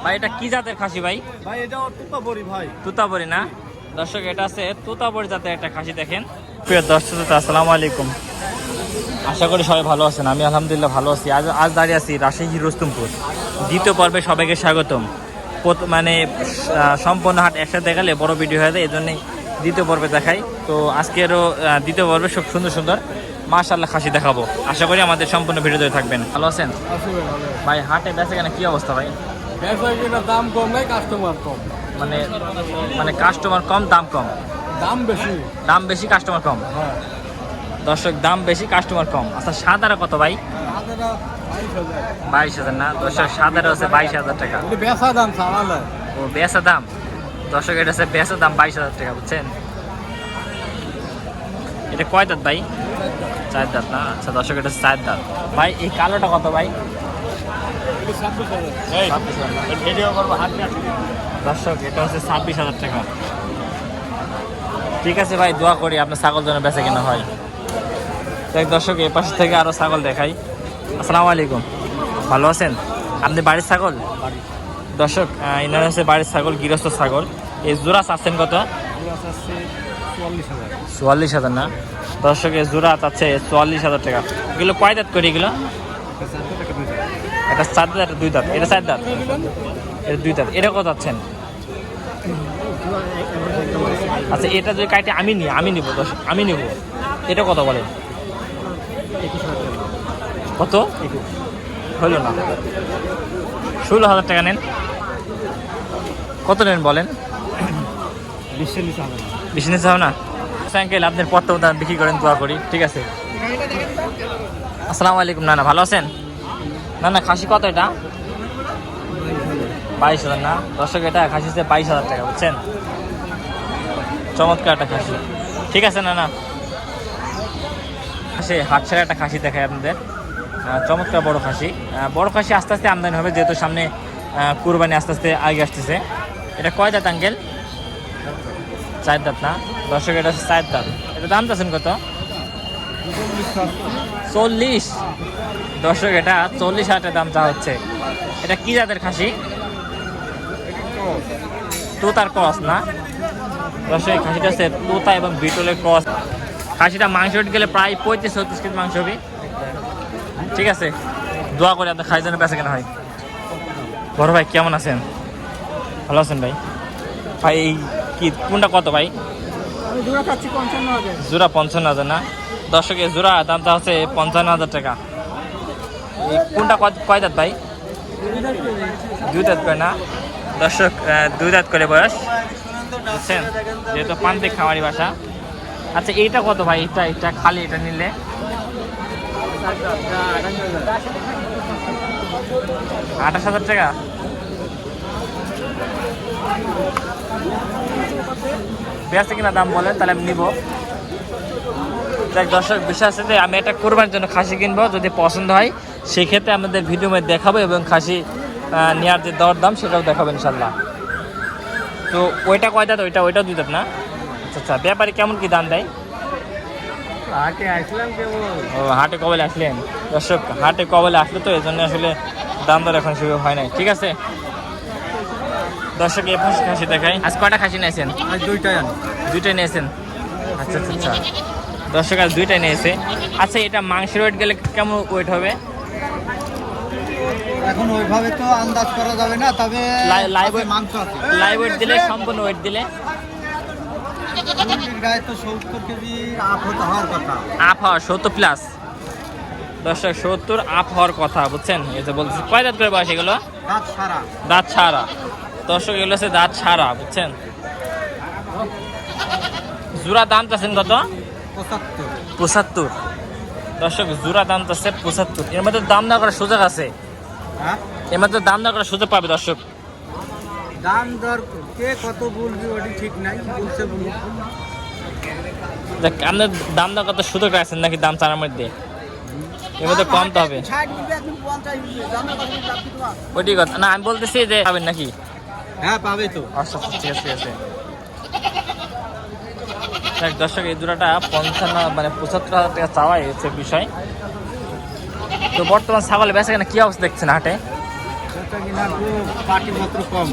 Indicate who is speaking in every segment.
Speaker 1: ভাই এটা কি জাতের খাসি ভাই?
Speaker 2: ভাই এটা তুতাবড়ি ভাই।
Speaker 1: তুতাবড়ি না দর্শক, এটা আছে তুতাবড়ি জাতের একটা খাসি। দেখেন প্রিয় দর্শক, আসসালামু আলাইকুম। আশা করি সবাই ভালো আছেন। আমি আলহামদুলিল্লাহ ভালো আছি। আজ দাঁড়িয়ে আছি রাজশাহী রুস্তমপুর। দ্বিতীয় পর্বে সবাইকে স্বাগতম। মানে সম্পূর্ণ হাট একসাথে গেলে বড় ভিডিও হয়ে যায়, এই জন্যই দ্বিতীয় পর্বে দেখাই। তো আজকেরও দ্বিতীয় পর্বে সব সুন্দর সুন্দর মাশাআল্লাহ খাসি দেখাবো। আশা করি আমাদের সম্পূর্ণ ভিডিও ধরে থাকবেন। ভালো আছেন ভাই? হাটে বেচে কেন কি অবস্থা ভাই?
Speaker 2: দাম কম নাই, কাস্টমার কম।
Speaker 1: মানে কাস্টমার কম, দাম কম।
Speaker 2: দাম বেশি
Speaker 1: কাস্টমার কম।
Speaker 2: হ্যাঁ
Speaker 1: দর্শক, দাম বেশি কাস্টমার কম। আচ্ছা, সাদারা কত ভাই? 22,000 না দর্শক? সাদারা হচ্ছে 22,000 টাকা।
Speaker 2: বেচা দাম সারালে।
Speaker 1: ও বেচা দাম দর্শক, এটা হচ্ছে বেচা দাম 22,000 টাকা, বুঝছেন? এটা কয় দাঁত ভাই? 4 দাঁত না? আচ্ছা দর্শক, এটা 4 দাঁত। ভাই এই কালোটা কত ভাই?
Speaker 2: 26,000।
Speaker 1: দর্শক, এটা হচ্ছে 26,000 টাকা। ঠিক আছে ভাই, দোয়া করি আপনার ছাগল যেন বেচা কেনা হয়। দেখ দর্শক, এই পাশ থেকে আরো ছাগল দেখাই। আসসালামু আলাইকুম, ভালো আছেন? আপনি বাড়ির ছাগল? দর্শক, এনার হচ্ছে বাড়ির ছাগল, গৃহস্থ ছাগল। এই জোড়া চাচ্ছেন কত? 44,000 না দর্শক? এই জোড়া চাচ্ছে 44,000 টাকা। এগুলো কয় দাঁত করে? এগুলো এটা 4 দাঁত, 2 দাঁত। এটা 4 দাঁত, এটা 2 দাঁত। এটা কত চাচ্ছেন? আচ্ছা, এটা যদি কাইটে আমি নিব দর্শক, আমি নিব। এটা কত বলেন? কত হইল না? 16,000 টাকা নেন। কত নেন বলেন? 20 নিতে হবে না? সাইকেল আপনার পত্র বিক্রি করেন, দোয়া করি। ঠিক আছে, আসসালামু আলাইকুম। না ভালো আছেন? না খাসি কত এটা? 22,000 না দর্শক? এটা খাসি হচ্ছে 22,000 টাকা, বুঝছেন? চমৎকার একটা খাসি। ঠিক আছে না খাসি হাট ছাড়া একটা খাসি দেখায় আপনাদের। চমৎকার বড় খাসি। আস্তে আস্তে আমদানি হবে, যেহেতু সামনে কুরবানি আস্তে আস্তে আগে আসতেছে। এটা কয় দাঁত আঙ্কেল? 4 দাঁত না দর্শক? এটা হচ্ছে 4 দাঁত। এটা দাম চাচ্ছেন কত? 40 দর্শক, এটা 40,000 দাম চা হচ্ছে। এটা কি জাতের খাসি? তোতার ক্রস না দর্শক? এই খাসিটা হচ্ছে তোতা এবং বিটলের ক্রস। খাসিটা মাংস গেলে প্রায় 35-36 কেজি মাংস হবে। ঠিক আছে, দোয়া করে আপনার খাসি যেন বেচা কেনা হয়। বড় ভাই কেমন আছেন? ভালো আছেন ভাই? ভাই কি কোনটা কত ভাই? জোড়া 55,000 না দর্শক? এই জোড়া দামটা হচ্ছে 55,000 টাকা। এই কোনটা কয় দাঁত ভাই? 2 দাঁত করে না দর্শক? 2 দাঁত করে বয়স, বুঝছেন? যেহেতু প্রান্তিক খামারি বাসা। আচ্ছা, এইটা কত ভাই? এটা খালি এটা নিলে 28,000 টাকা। বেঁচে কিনা দাম বলেন, তাহলে আমি নিব। দেখ দর্শক, বিশ্বাস আছে যে আমি একটা কোরবানির জন্য খাসি কিনবো। যদি পছন্দ হয় সেক্ষেত্রে আমাদের ভিডিও মধ্যে দেখাবো, এবং খাসি নেওয়ার যে দর দাম সেটাও দেখাবো ইনশাল্লাহ। তো ওইটা কয় দাঁত? ওইটাও 2 দাঁত না? আচ্ছা, ব্যাপারে কেমন কি দাম দেয়?
Speaker 2: হাটে আসলাম কেবল।
Speaker 1: ও, হাটে কবলে আসলেন দর্শক? হাটে কবলে আসলে তো এই জন্য আসলে দাম দর এখন শুরু হয় নাই। ঠিক আছে দর্শক, এই পাশে খাসি দেখাই। আজ কয়টা খাসি নিয়েছেন?
Speaker 2: আজ
Speaker 1: দুইটাই নিয়েছেন? আচ্ছা দর্শক, আজ 2টাই নিয়েছে। আচ্ছা, এটা মাংসের ওয়েট গেলে কেমন ওয়েট হবে?
Speaker 2: এখন ওইভাবে তো আন্দাজ করা যাবে না, তবে
Speaker 1: লাইভ
Speaker 2: মাংস আছে।
Speaker 1: ওয়েট দিলে, সম্পূর্ণ ওয়েট দিলে
Speaker 2: গায়ে তো 70 কেজি আপ হওয়ার কথা।
Speaker 1: আপ হওয়ার 70 প্লাস দর্শক? 70 আপ হওয়ার কথা, বুঝছেন? এই যে বলছি, কয় দাঁত করে বয়স এগুলো? দাঁত ছাড়া দর্শক? এগুলো হচ্ছে দাঁত ছাড়া, বুঝছেন? জোড়া দাম চাচ্ছেন কত? 75 দর্শক? জোড়া দাম চাচ্ছে 75। এর মধ্যে দাম না করার সুযোগ আছে? এর মধ্যে দাম না করার সুযোগ পাবে দর্শক?
Speaker 2: দাম দর কে কত বলবি ওটি ঠিক নাই, বলছে বলুন।
Speaker 1: দেখ, আপনার দাম না কত সুযোগ আছেন নাকি দাম চারার মধ্যে? এর মধ্যে কম তো হবে। ওইটি কথা না, আমি বলতেছি যে পাবেন নাকি?
Speaker 2: হ্যাঁ পাবে তো।
Speaker 1: আচ্ছা ঠিক আছে। দেখ দর্শক, এই জোড়াটা 75,000 টাকা চাওয়াই হচ্ছে বিষয়। তো বর্তমান ছাগলের বেচা কেনা কি অবস্থা দেখছেন হাটে?
Speaker 2: বেচা কিনা খুব পাটিপত্র কম,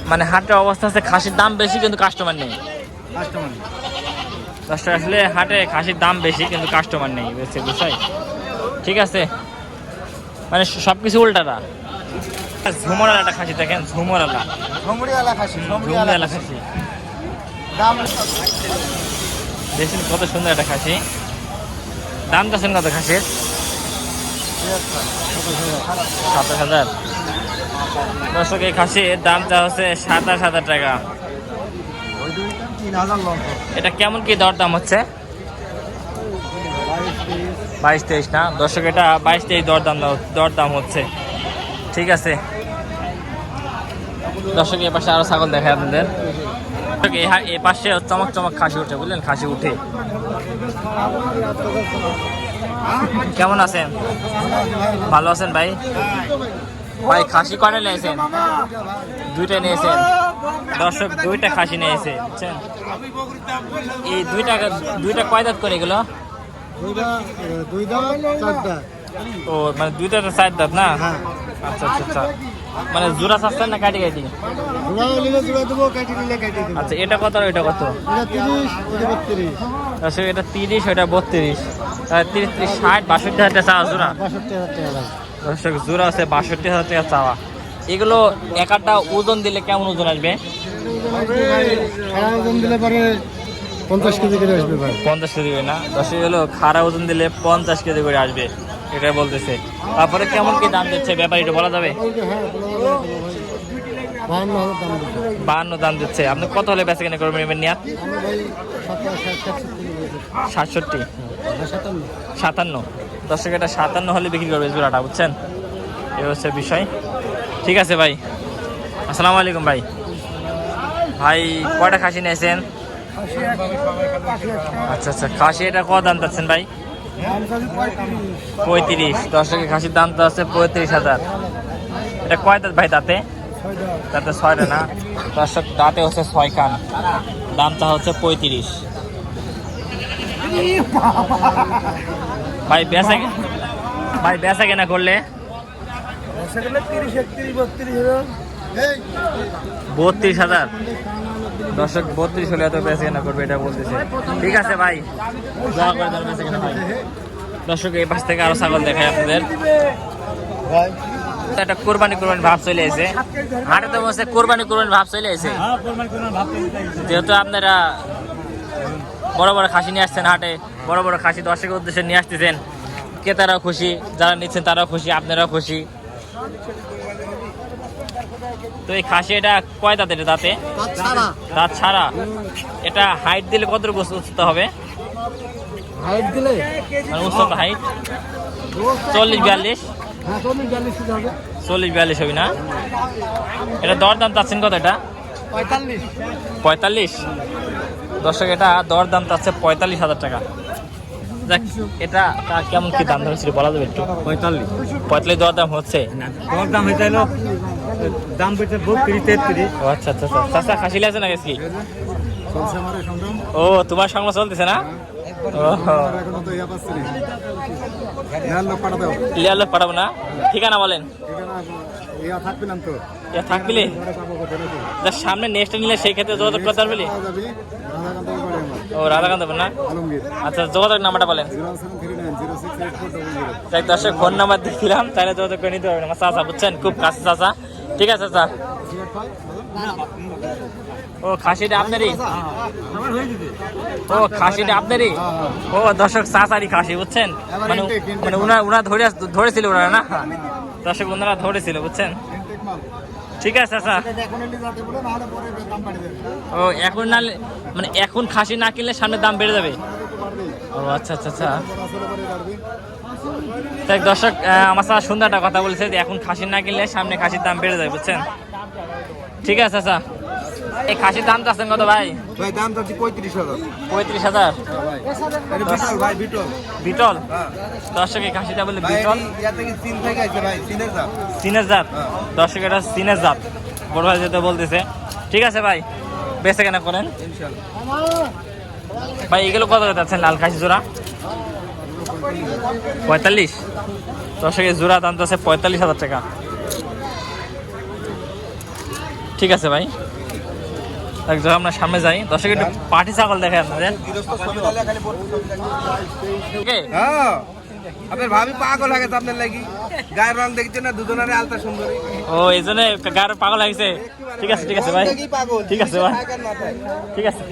Speaker 1: মানে হাটের অবস্থা আছে খাসির দাম বেশি কিন্তু কাস্টমার নেই।
Speaker 2: কাস্টমার
Speaker 1: দশটা আসলে হাটে খাসির দাম বেশি কিন্তু কাস্টমার নেই, বুঝছে বিষয়। ঠিক আছে, মানে সব কিছু উল্টাটা। ঝুমরালা একটা খাসি দেখেন, ঝুমরালা
Speaker 2: ঝুমড়িওয়ালা খাসি,
Speaker 1: ঝুমরালা খাসি
Speaker 2: দাম
Speaker 1: দেখছেন কত সুন্দর একটা খাসি। দাম চাচ্ছেন কত খাসির? 27,000। দর্শক এই খাসির দামটা হচ্ছে 27,000 টাকা।
Speaker 2: 3,000 লক্ষ,
Speaker 1: এটা কেমন কি দর দাম হচ্ছে? 22-23 না দর্শক, এটা 22-23 দর দাম হচ্ছে। ঠিক আছে দর্শক, এ পাশে আরো ছাগল দেখায় আপনাদের। এ পাশে চমক চমক খাসি উঠে, বুঝলেন, খাসি উঠে। কেমন আছেন? ভালো আছেন ভাই? ভাই খাসি কয়টা নিয়েছেন? দুইটা নিয়েছেন দর্শক, দুইটা খাসি নিয়েছে, বুঝছেন। এই দুইটা কয় দাঁত করে এগুলো? ও মানে দুইটা তো 4 দাঁত না? আচ্ছা আচ্ছা আচ্ছা, মানে জোড়া চাচ্ছেন না কাটি কাটি? আচ্ছা, এটা কত আর এটা কত? আচ্ছা, এটা 30, ওটা 32, 30, 60, 62,000 টাকা চাওয়া জোড়া। দর্শক জোড়া আছে 62,000 টাকা চাওয়া। এগুলো একটা ওজন দিলে কেমন ওজন আসবে?
Speaker 2: ওজন দিলে পরে 50 কেজি করে আসবে ভাই।
Speaker 1: 50 কেজি করে না দর্শক, এগুলো খাড়া ওজন দিলে 50 কেজি করে আসবে, এটাই বলতেছে। তারপরে কেমন কি দাম দিচ্ছে ব্যাপারী, এটা বলা যাবে? 52 দাম দিচ্ছে। আপনি কত হলে বেচা কেনা করবেন এবার নিয়াত? 67, 57। দর্শক এটা 57 হলে বিক্রি করবে জোড়াটা, বুঝছেন। এই হচ্ছে বিষয়। ঠিক আছে ভাই, আসসালামু আলাইকুম ভাই। ভাই কয়টা খাসি নিয়েছেন? আচ্ছা আচ্ছা, খাসি এটা কত দাম চাচ্ছেন ভাই? 35। দর্শকের খাসির দাম তো আছে 35,000। এটা কয় দাঁত ভাই? দাঁতে 6টা না দর্শক, দাঁতে হচ্ছে 6 কান। দামটা হচ্ছে 35। ভাই বেচা কেনা করলে 32,000। দর্শক 32 হলে এত বেচা কেনা করবে, এটা বলতেছে। ঠিক আছে ভাই, দোয়া করে দেন বেচা কেনা হয়। দর্শক এই পাশ থেকে আরো ছাগল দেখায় আপনাদের। একটা কোরবানি ভাব চলে এসে হাটে, তো বসে কোরবানি ভাব চলে এসে। যেহেতু আপনারা বড় বড় খাসি নিয়ে আসছেন হাটে, বড় বড় খাসি দর্শকের উদ্দেশ্যে নিয়ে আসতেছেন, ক্রেতারাও খুশি, যারা নিচ্ছেন তারাও খুশি, আপনারাও খুশি। তো এই খাসি এটা কয় দাঁত? এটা দাঁতে দাঁত ছাড়া। এটা হাইট দিলে কত উচ্চতা হবে?
Speaker 2: হাইট দিলে
Speaker 1: মানে উচ্চতা হাইট 40-42? 40-42 হবে না? এটা দর দাম চাচ্ছেন কত? এটা 45। দর্শক এটা দর দাম চাচ্ছে 45,000 টাকা। যাক, এটা কেমন কি দাম ধরেছিল বলা যাবে একটু? 45 দর দাম হচ্ছে।
Speaker 2: দর দাম হইতে হলো, দাম বেচে 32-33।
Speaker 1: ও আচ্ছা আচ্ছা আচ্ছা, চাচা খাসি লাগছে না কি? ও তোমার সংগ্রাম চলতেছে না? লিয়ার পাঠাবো না? ঠিকানা বলেন। থাকবিলে যার সামনে নেক্সট নিলে সেই ক্ষেত্রে যোগাযোগ করতে পারবি? ও রাধাকান্ত না? আচ্ছা, যোগাযোগ নাম্বারটা বলেন। দর্শক ফোন নাম্বার দিয়েছিলাম, তাহলে যোগাযোগ করে নিতে পারবেন। আমার চাচা, বুঝছেন, খুব কাছে চাচা। ঠিক আছে চাচা। ও খাসিটা আপনারই? ও খাসিটা আপনারই? ও দর্শক চাচারই খাসি, বুঝছেন, মানে মানে ওনারা ধরেছিল ওনারা না দর্শক, ওনারা ধরেছিল, বুঝছেন। ঠিক আছে চাচা। ও এখন না, মানে এখন খাসি না কিনলে সামনে দাম বেড়ে যাবে? ও আচ্ছা আচ্ছা আচ্ছা। দেখ দর্শক, আমার সাথে সুন্দর একটা কথা বলেছে যে এখন খাসি না কিনলে সামনে খাসির দাম বেড়ে যাবে, বুঝছেন। ঠিক আছে চাচা। এই খাসির দাম চাচ্ছেন কত ভাই?
Speaker 2: ভাই দাম চাচ্ছি 35,000।
Speaker 1: 35,000? বিটল দর্শক, এই খাসিটা বলে বিটল। চীনের জাত দর্শক, এটা চীনের জাত, বড় ভাই যেটা বলতেছে। ঠিক আছে ভাই, বেচে কেনা করেন ভাই। এগুলো কত যাচ্ছেন লাল খাসি জোড়া? 45। দর্শক এই জোড়া দাম আছে 45,000 টাকা। ঠিক আছে ভাই, একজন আমরা সামনে যাই। দর্শক একটু পাটি ছাগল দেখে আপনাদের। Okay?
Speaker 2: হ্যাঁ আপনার ভাবি পাগল লাগে তো আপনার লাগি, গায়ের রং দেখছেন না দুজনের আলতা সুন্দর।
Speaker 1: ও এই জন্য গার পাগল লাগছে। ঠিক আছে ঠিক আছে ভাই, ঠিক আছে ভাই, ঠিক আছে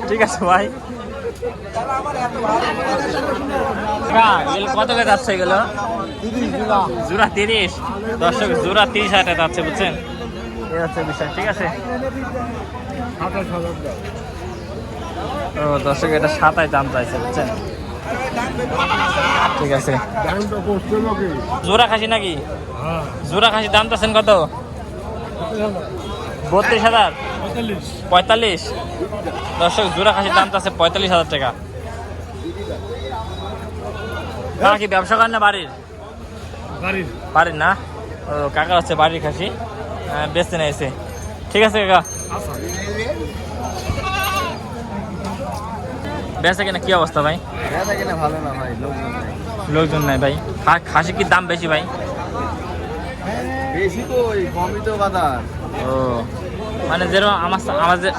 Speaker 1: ঠিক আছে ভাই। কত করে যাচ্ছে এগুলো? জোড়া 30। দর্শক জোড়া 30,000 টাকা যাচ্ছে, বুঝছেন? এই হচ্ছে বিষয়। ঠিক আছে ও দর্শক এটা 27 দাম চাইছে, বুঝছেন? ঠিক আছে। জোড়া খাসি নাকি? জোড়া খাসি দাম চাচ্ছেন কত? 32,000। 45। দর্শক জোড়া খাসির দাম চাচ্ছে 45,000 টাকা। কাকা কি ব্যবসা করেন না বাড়ির? বাড়ির না, ও কাকা হচ্ছে বাড়ির খাসি বেচতে নিয়েছে। ঠিক আছে কাকা, বেচা কিনা কি অবস্থা ভাই?
Speaker 2: ভালো না ভাই,
Speaker 1: লোকজন নাই ভাই। খাসি কি দাম বেশি ভাই?
Speaker 2: বেশি তো কমই তো বাজার।
Speaker 1: ও মানে যেরকম আমাদের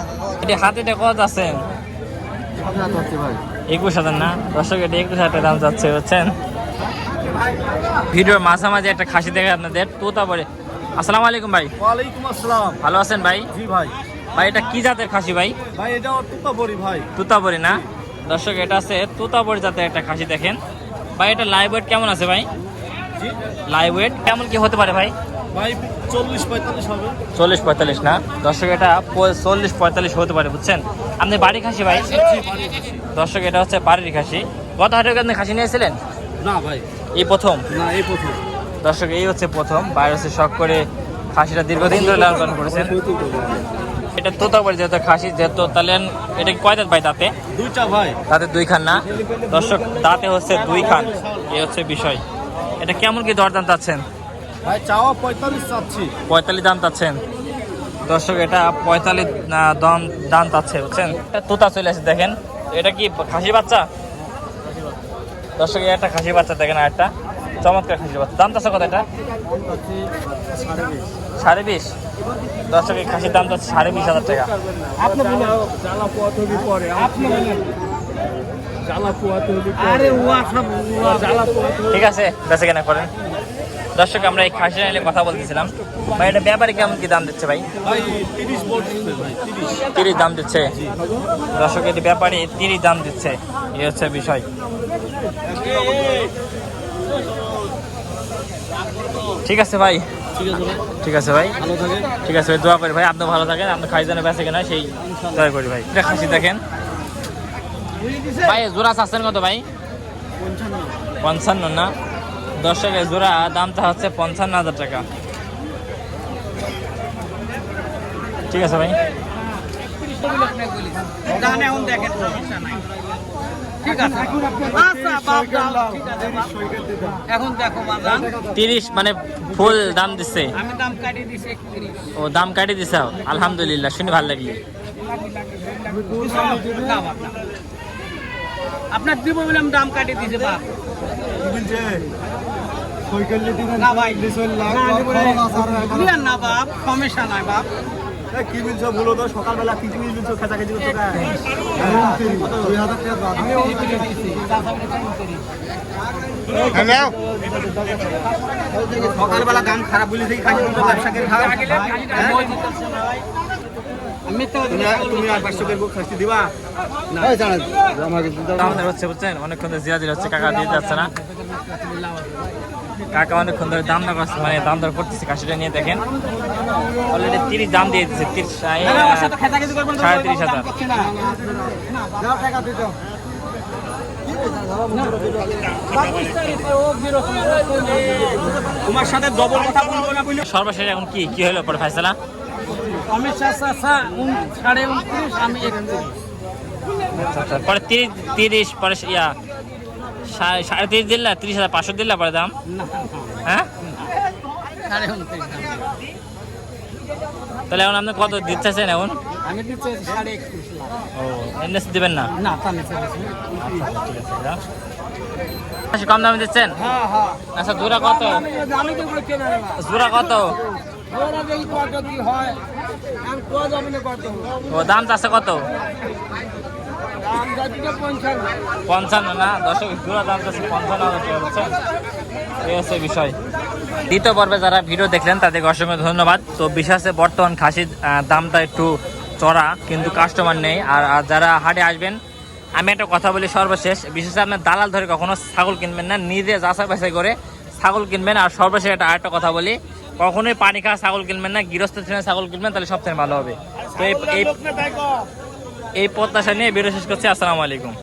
Speaker 1: এটি হাতে কত আছেন?
Speaker 2: ভাই
Speaker 1: 21,000 না? দর্শক এটা 21,000 টাকা দাম যাচ্ছে, বুঝছেন? ভিডিওর মাঝামাঝি একটা খাসি দেখে আপনাদের তোতা পরে। আসসালামু আলাইকুম ভাই।
Speaker 2: ওয়ালাইকুম আসসালাম।
Speaker 1: ভালো আছেন ভাই?
Speaker 2: জি ভাই।
Speaker 1: ভাই এটা কি জাতের খাসি ভাই?
Speaker 2: ভাই এটা তুতাবড়ি ভাই।
Speaker 1: তুতাবড়ি না? দর্শক এটা আছে তুতাবড়ি জাতের একটা খাসি দেখেন ভাই। এটা লাইভ ওয়েট কেমন আছে ভাই?
Speaker 2: জি
Speaker 1: লাইভ ওয়েট কেমন কি হতে পারে ভাই?
Speaker 2: ভাই 40-45 হবে।
Speaker 1: 40-45 না? দর্শক এটা 40-45 হতে পারে, বুঝছেন? আপনি বাড়ি খাসি ভাই? দর্শক এটা হচ্ছে বাড়ির খাসি। গত হাটে আপনি খাসি নিয়েছিলেন?
Speaker 2: না ভাই,
Speaker 1: এই প্রথম?
Speaker 2: না এই প্রথম।
Speaker 1: দর্শক এই হচ্ছে প্রথম। বাইরে হচ্ছে শখ করে খাসিটা দীর্ঘদিন ধরে লালন পালন করেছেন। এটা তোতাবড়ি যেহেতু খাসি, যেহেতু তাহলে এটা কি কয় দাঁত ভাই? দাঁতে
Speaker 2: দুইটা ভাই।
Speaker 1: দাঁতে 2 খান না? দর্শক দাঁতে হচ্ছে 2 খান, এই হচ্ছে বিষয়। এটা কেমন কি দরদাম চাচ্ছেন
Speaker 2: ভাই? চাওয়া 45 চাচ্ছি।
Speaker 1: 45 দাম চাচ্ছেন। দর্শক এটা 45 দাম চাচ্ছে, বুঝছেন? এটা তোতা চলে আসে দেখেন। এটা কি খাসি বাচ্চা? দর্শক একটা খাসি বাচ্চা দেখেন, আর একটা চমৎকার খাসি বাচ্চা। দাম চাচ্ছে কত এটা? 20.5। দর্শক এই খাসির দাম চাচ্ছে 20,500 টাকা। ঠিক আছে, বেঁচে কেনা করেন। দর্শক আমরা এই খাসি নিয়ে কথা বলতেছিলাম ভাই। এটা ব্যাপারে কেমন কি দাম দিচ্ছে ভাই?
Speaker 2: ভাই 30 বলতেছে ভাই,
Speaker 1: 30 দাম দিচ্ছে। দর্শক এটি ব্যাপারে 30 দাম দিচ্ছে, এই হচ্ছে বিষয়। ঠিক আছে ভাই, ঠিক আছে ভাই, ঠিক আছে ভাই, দোয়া করি ভাই আপনি ভালো থাকেন, আপনি খাই জানে বেঁচে কেনা সেই দোয়া করি ভাই। এটা খাসি দেখেন ভাই। জোড়া চাচ্ছেন কত ভাই? 55 না? দর্শকের জোড়া দামটা হচ্ছে 55,000 টাকা। ঠিক আছে ভাই,
Speaker 2: এখন দেখো
Speaker 1: 30 মানে ফুল দাম দিচ্ছে।
Speaker 2: আমি দাম কাটিয়ে দিছি 31।
Speaker 1: ও দাম কাটি দিছে, আলহামদুলিল্লাহ, শুনে ভালো লাগলো।
Speaker 2: আপনার দিব বললাম দাম কাটিয়ে দিছে বাপ। না ভাই না বাপ, সমস্যা নাই বাপ। কি বলছো বলো তো? সকালবেলা কি বলছো? খেঁচাখেচি করছো? সকালবেলা দাম খারাপ বলে সেই খাসি ব্যবসা করে খাওয়া। তুমি আর 500 করে খাসি দিবা না?
Speaker 1: আমাদের হচ্ছে, বুঝছেন, অনেকক্ষণ ধরে জিরাজির হচ্ছে, কাকা দিয়ে যাচ্ছে না। কাকা অনেকক্ষণ ধরে দাম দর করছে, মানে দাম দর করতেছে খাসিটা নিয়ে। দেখেন অলরেডি 30 দাম দিয়ে দিচ্ছে, 37,500।
Speaker 2: তোমার সাথে ডবল কথা বলবো না বলে
Speaker 1: সর্বশেষ এখন কি কি হলো পরে ফাইসালা?
Speaker 2: আমি 29.5 আমি 31।
Speaker 1: পরে 30 পরে ইয়া 30.5 দিল্লা, 30,500 দিল্লা পরে দাম। হ্যাঁ তাহলে এখন আপনি কত দিচ্ছেন এখন?
Speaker 2: আমি দিচ্ছি 21.5 লাখ।
Speaker 1: ও এনএস দিবেন না?
Speaker 2: না তা নিচে
Speaker 1: কম দামে দিচ্ছেন?
Speaker 2: হ্যাঁ হ্যাঁ।
Speaker 1: আচ্ছা জোড়া কত?
Speaker 2: আমি তো কেনা না।
Speaker 1: জোড়া কত?
Speaker 2: ওরা দেখি কত কি হয় আমি কোয়া যাবে না কত
Speaker 1: ও দাম চাচ্ছে কত?
Speaker 2: দাম যাচ্ছে 55
Speaker 1: 55 না দর্শক, জোড়া দাম চাচ্ছে 55,000 টাকা, বুঝছেন? এই হচ্ছে বিষয়। দ্বিতীয় পর্বে যারা ভিডিও দেখলেন তাদেরকে অসংখ্য ধন্যবাদ। তো বিশ্বাসে বর্তমান খাসির দামটা একটু চড়া, কিন্তু কাস্টমার নেই। আর যারা হাটে আসবেন, আমি একটা কথা বলি সর্বশেষ, বিশেষ করে আপনার দালাল ধরে কখনো ছাগল কিনবেন না, নিজে যাচাই বাছাই করে ছাগল কিনবেন। আর সর্বশেষ আরেকটা কথা বলি, কখনোই পানি খাওয়া ছাগল কিনবেন না, গৃহস্থ শ্রেণীর ছাগল কিনবেন, তাহলে সবথেকে ভালো হবে। তো এই প্রত্যাশা নিয়ে ভিডিও শেষ করছি। আসসালামু আলাইকুম।